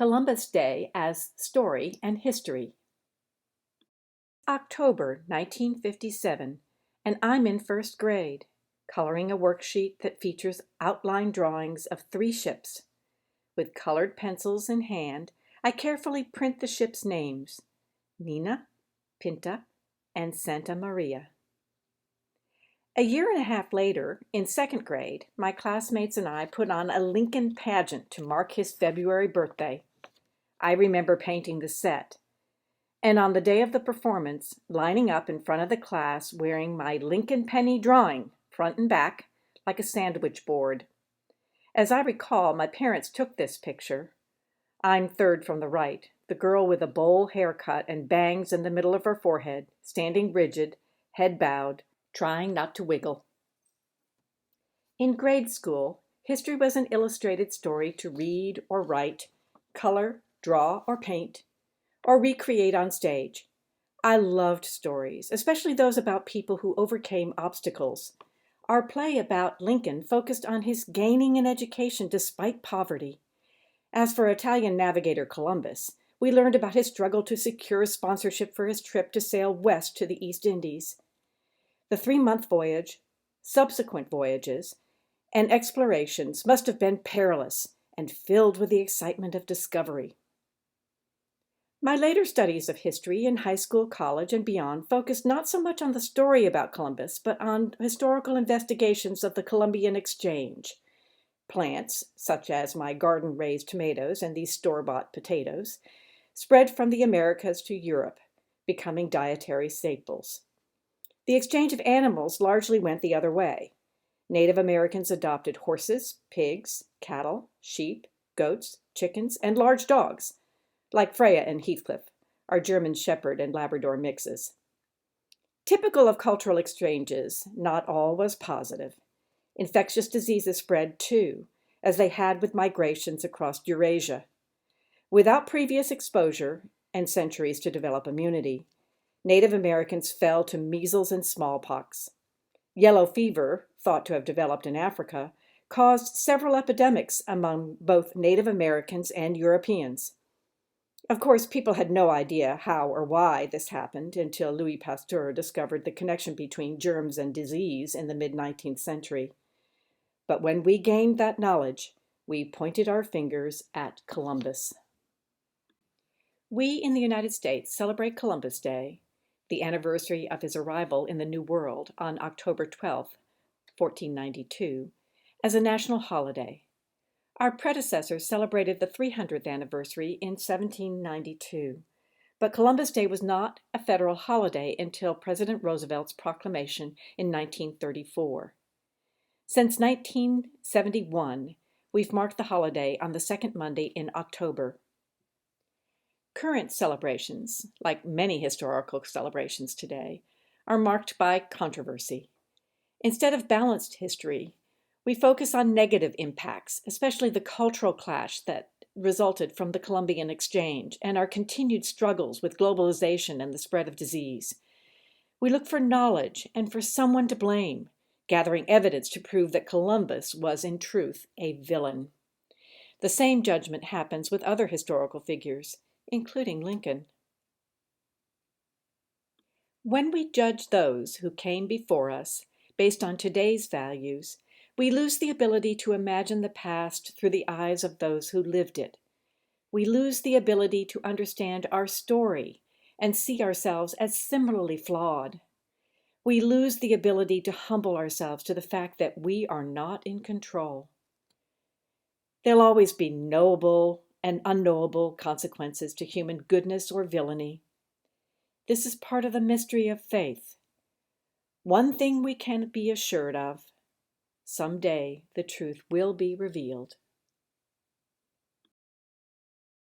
Columbus Day as Story and History. October 1957, and I'm in first grade, coloring a worksheet that features outline drawings of 3 ships. With colored pencils in hand, I carefully print the ships' names: Nina, Pinta, and Santa Maria. A year and a half later, in second grade, my classmates and I put on a Lincoln pageant to mark his February birthday. I remember painting the set, and on the day of the performance, lining up in front of the class wearing my Lincoln penny drawing, front and back, like a sandwich board. As I recall, my parents took this picture. I'm third from the right, the girl with a bowl haircut and bangs in the middle of her forehead, standing rigid, head bowed, trying not to wiggle. In grade school, history was an illustrated story to read or write, color, draw or paint, or recreate on stage. I loved stories, especially those about people who overcame obstacles. Our play about Lincoln focused on his gaining an education despite poverty. As for Italian navigator Columbus, we learned about his struggle to secure sponsorship for his trip to sail west to the East Indies. The 3-month voyage, subsequent voyages, and explorations must have been perilous and filled with the excitement of discovery. My later studies of history in high school, college, and beyond focused not so much on the story about Columbus, but on historical investigations of the Columbian Exchange. Plants, such as my garden-raised tomatoes and these store-bought potatoes, spread from the Americas to Europe, becoming dietary staples. The exchange of animals largely went the other way. Native Americans adopted horses, pigs, cattle, sheep, goats, chickens, and large dogs, like Freya and Heathcliff, our German Shepherd and Labrador mixes. Typical of cultural exchanges, not all was positive. Infectious diseases spread too, as they had with migrations across Eurasia. Without previous exposure and centuries to develop immunity, Native Americans fell to measles and smallpox. Yellow fever, thought to have developed in Africa, caused several epidemics among both Native Americans and Europeans. Of course, people had no idea how or why this happened until Louis Pasteur discovered the connection between germs and disease in the mid-19th century. But when we gained that knowledge, we pointed our fingers at Columbus. We in the United States celebrate Columbus Day, the anniversary of his arrival in the New World on October 12, 1492, as a national holiday. Our predecessors celebrated the 300th anniversary in 1792, but Columbus Day was not a federal holiday until President Roosevelt's proclamation in 1934. Since 1971, we've marked the holiday on the second Monday in October. Current celebrations, like many historical celebrations today, are marked by controversy. Instead of balanced history, we focus on negative impacts, especially the cultural clash that resulted from the Columbian Exchange and our continued struggles with globalization and the spread of disease. We look for knowledge and for someone to blame, gathering evidence to prove that Columbus was in truth a villain. The same judgment happens with other historical figures, including Lincoln. When we judge those who came before us based on today's values, we lose the ability to imagine the past through the eyes of those who lived it. We lose the ability to understand our story and see ourselves as similarly flawed. We lose the ability to humble ourselves to the fact that we are not in control. There'll always be knowable and unknowable consequences to human goodness or villainy. This is part of the mystery of faith. One thing we can be assured of: someday the truth will be revealed.